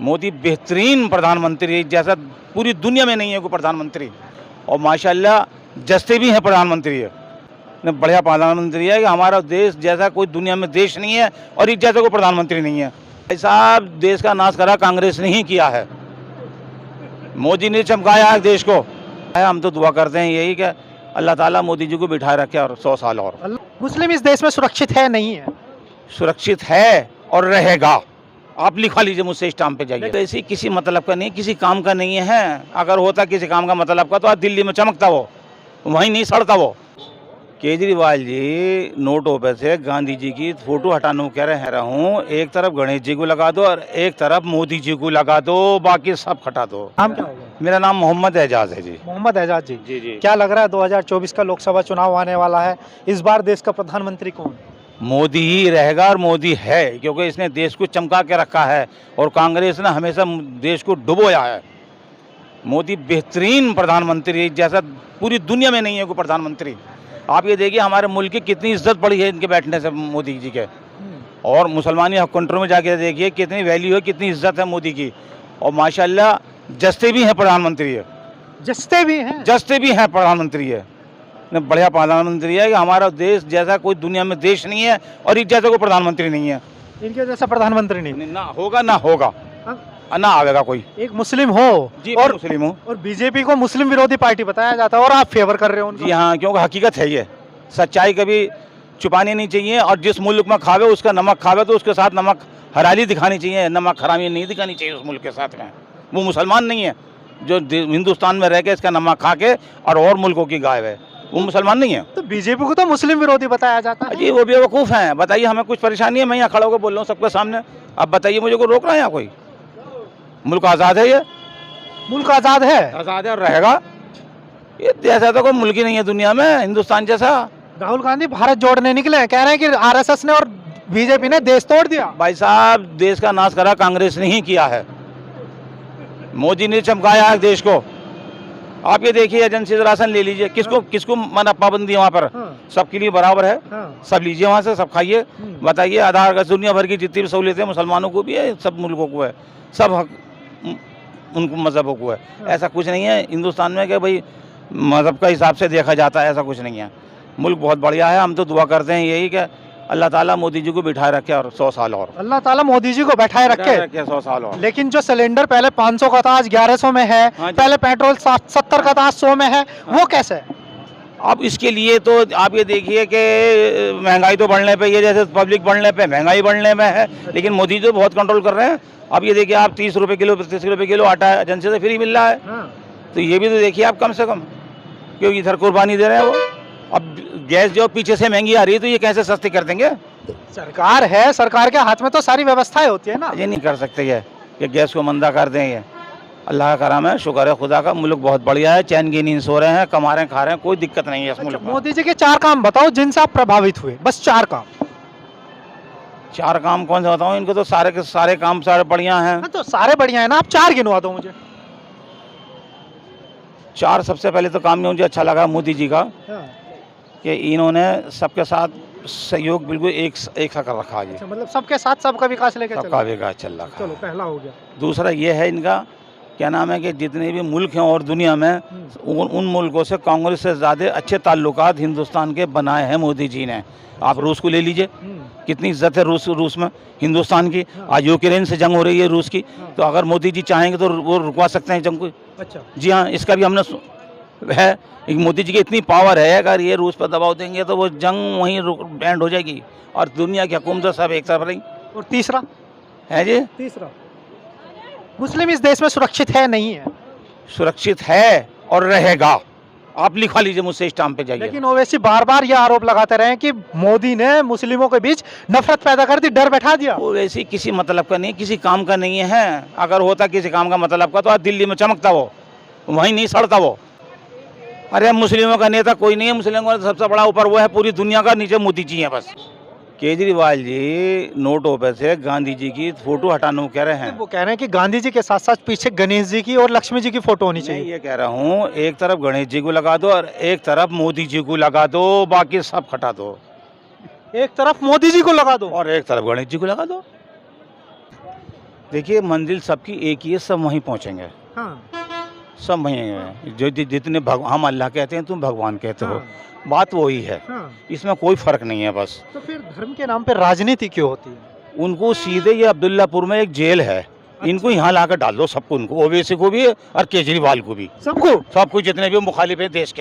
मोदी बेहतरीन प्रधानमंत्री है, जैसा पूरी दुनिया में नहीं है कोई प्रधानमंत्री। और माशाल्लाह जस्ते भी हैं प्रधानमंत्री है, ने बढ़िया प्रधानमंत्री है कि हमारा देश जैसा कोई दुनिया में देश नहीं है और एक जैसा कोई प्रधानमंत्री नहीं है। ऐसा देश का नाश करा कांग्रेस ने ही किया है, मोदी ने चमकाया है देश को। हम तो दुआ करते हैं यही कि अल्लाह ताला मोदी जी को बिठाए रखे और 100 साल और। मुस्लिम इस देश में सुरक्षित है नहीं है? सुरक्षित है और रहेगा। आप लिखवा लीजिए मुझसे स्टाम्प पे जाइए। ऐसी किसी मतलब का नहीं, किसी काम का नहीं है। अगर होता किसी काम का मतलब का तो आज दिल्ली में चमकता वो, वहीं नहीं सड़ता वो। केजरीवाल जी नोटों पे से गांधी जी की फोटो हटाने को कह रहे हूँ। एक तरफ गणेश जी को लगा दो और एक तरफ मोदी जी को लगा दो, बाकी सब हटा दो। नाम क्या होगा? मेरा नाम मोहम्मद एजाज है जी। मोहम्मद एजाज जी। जी जी। क्या लग रहा है 2024 का लोकसभा चुनाव आने वाला है, इस बार देश का प्रधानमंत्री कौन? मोदी ही रहेगा और मोदी है, क्योंकि इसने देश को चमका के रखा है और कांग्रेस ने हमेशा देश को डुबोया है। मोदी बेहतरीन प्रधानमंत्री है, जैसा पूरी दुनिया में नहीं है कोई प्रधानमंत्री। आप ये देखिए हमारे मुल्क की कितनी इज्जत बढ़ी है इनके बैठने से, मोदी जी के। और मुसलमानी हक कंट्रोल में जाके देखिए कितनी वैल्यू है, कितनी इज्जत है मोदी की। और माशाल्लाह जस्ते भी हैं प्रधानमंत्री है, जस्ते भी हैं। जस्ते भी हैं प्रधानमंत्री है, ने बढ़िया प्रधानमंत्री है कि हमारा देश जैसा कोई दुनिया में देश नहीं है और एक जैसा कोई प्रधानमंत्री नहीं है। इनके जैसा प्रधानमंत्री नहीं। ना होगा ना होगा, ना आवेगा कोई। एक मुस्लिम हो जी और मुस्लिम हूँ। और बीजेपी को मुस्लिम विरोधी पार्टी बताया जाता है और आप फेवर कर रहे हो उनको। जी हाँ, क्योंकि हकीकत है ये, सच्चाई कभी छुपानी नहीं चाहिए। और जिस मुल्क में खावे उसका नमक खावे तो उसके साथ नमक हराली दिखानी चाहिए, नमक हरामी नहीं दिखानी चाहिए उस मुल्क के साथ में। वो मुसलमान नहीं है जो हिंदुस्तान में रह के इसका नमक खा के और मुल्कों की गायब है, वो मुसलमान नहीं है। तो बीजेपी को तो मुस्लिम विरोधी बताया जाता है। जी वो बेवकूफ़ हैं। बताइए हमें कुछ परेशानी है? मैं यहाँ खड़ा होकर बोल रहा हूँ सबके सामने। अब बताइए मुझे को रोक रहा है यहाँ कोई? मुल्क आज़ाद है, ये मुल्क आजाद है। आज़ाद है और रहेगा। ये जैसा तो कोई मुल्क ही नहीं है दुनिया में हिंदुस्तान जैसा। राहुल गांधी भारत जोड़ने निकले हैं, कह रहे हैं कि आरएसएस ने और बीजेपी ने देश तोड़ दिया। भाई साहब देश का नाश करा कांग्रेस ने ही किया है, मोदी ने चमकाया है देश को। आप ये देखिए एजेंसी से राशन ले लीजिए, किसको किसको मना पाबंदी है वहाँ पर? सबके लिए बराबर है, सब लीजिए वहाँ से, सब खाइए। बताइए आधार कार्ड दुनिया भर की जितनी भी सहूलियतें मुसलमानों को भी है, सब मुल्कों को है, सब हक उनको मजहबों को है। ऐसा कुछ नहीं है हिंदुस्तान में कि भाई मजहब का हिसाब से देखा जाता है, ऐसा कुछ नहीं है। मुल्क बहुत बढ़िया है। हम तो दुआ करते हैं यही कि अल्लाह ताला मोदी जी को बिठाए रखे और 100 साल और। अल्लाह ताला मोदी जी को बैठाए रखे 100 साल और। लेकिन जो सिलेंडर पहले 500 का था आज 1100 में है, हाँ जी। पहले पेट्रोल 70 का था आज 100 में है, वो कैसे है? अब इसके लिए तो आप ये देखिए कि महंगाई तो बढ़ने पे, ये जैसे पब्लिक बढ़ने पे महंगाई बढ़ने में है, लेकिन मोदी तो बहुत कंट्रोल कर रहे हैं। अब ये देखिए आप 30 रुपये किलो 35 रुपये किलो आटा एजेंसी से फ्री मिल रहा है। तो ये भी तो देखिए आप कम से कम, क्योंकि इधर कुर्बानी दे रहे हैं वो। अब गैस जो पीछे से महंगी आ रही है तो ये कैसे सस्ती कर देंगे? सरकार है, सरकार के हाथ में तो सारी व्यवस्थाएं होती है ना। ये नहीं कर सकते ये कि गैस को मंदा कर दें। ये अल्लाह का करम है, शुक्र है खुदा का, मुल्क बहुत बढ़िया है, चैन की नींद सो रहे हैं, कमा रहे हैं, खा रहे हैं, कोई दिक्कत नहीं है इस मुल्क में। मोदी जी के 4 काम बताओ जिनसे आप प्रभावित हुए, बस 4 काम। 4 काम कौन से बताऊँ? इनको तो सारे के सारे काम सारे बढ़िया हैं। हाँ, तो सारे बढ़िया है ना, आप 4 गिनवा दो मुझे। 4 सबसे पहले तो काम में मुझे अच्छा लगा मोदी जी का कि इन्होंने सबके साथ सहयोग बिल्कुल एक सा कर रखा है। मतलब सबके साथ सबका विकास लेके सबका चलो। विकास चल रहा है। चलो पहला हो गया। दूसरा ये है इनका क्या नाम है कि जितने भी मुल्क हैं और दुनिया में उन मुल्कों से कांग्रेस से ज़्यादा अच्छे ताल्लुकात हिंदुस्तान के बनाए हैं मोदी जी ने। आप रूस को ले लीजिए, कितनी इज्जत है रूस में हिंदुस्तान की। आज यूक्रेन से जंग हो रही है रूस की, तो अगर मोदी जी चाहेंगे तो वो रुकवा सकते हैं जंग को। अच्छा। जी हाँ, इसका भी हमने है। मोदी जी की इतनी पावर है, अगर ये रूस पर दबाव देंगे तो वो जंग वहीं एंड हो जाएगी और दुनिया की हुकूमत सब एक तरफ रहेंगी। और तीसरा है जी, तीसरा मुस्लिम इस देश में सुरक्षित है नहीं है? सुरक्षित है और रहेगा। आप लिखवा लीजिए मुझसे स्टाम्प पे जाइए। लेकिन ओवैसी बार बार ये आरोप लगाते रहे कि मोदी ने मुस्लिमों के बीच नफरत पैदा कर दी, डर बैठा दिया। वो वैसे किसी मतलब का नहीं, किसी काम का नहीं है। अगर होता किसी काम का मतलब का तो आज दिल्ली में चमकता वो, वहीं नहीं सड़ता वो। अरे मुस्लिमों का नेता कोई नहीं है, मुस्लिमों का सबसे बड़ा ऊपर वो है पूरी दुनिया का, नीचे मोदी जी हैं बस। केजरीवाल जी नोटों पे से गांधी जी की फोटो हटाने को कह रहे हैं। वो कह रहे हैं कि गांधी जी के साथ साथ पीछे गणेश जी की और लक्ष्मी जी की फोटो होनी मैं चाहिए। ये कह रहा हूँ एक तरफ गणेश जी को लगा दो और एक तरफ मोदी जी को लगा दो, बाकी सब हटा दो। एक तरफ मोदी जी को लगा दो और एक तरफ गणेश जी को लगा दो। देखिए मंजिल सबकी एक ही है, सब वहीं पहुंचेंगे, हाँ, सब वहीं हैं। जो जितने हम अल्लाह कहते हैं, तुम भगवान कहते हो, हाँ, बात वही है, हाँ। इसमें कोई फर्क नहीं है। बस तो फिर धर्म के नाम पे राजनीति क्यों होती है? उनको सीधे ये अब्दुल्लापुर में एक जेल है, इनको यहाँ लाकर डाल दो सबको, उनको ओवैसी को भी और केजरीवाल को भी, सबको सबको जितने भी मुखालिफ है देश के।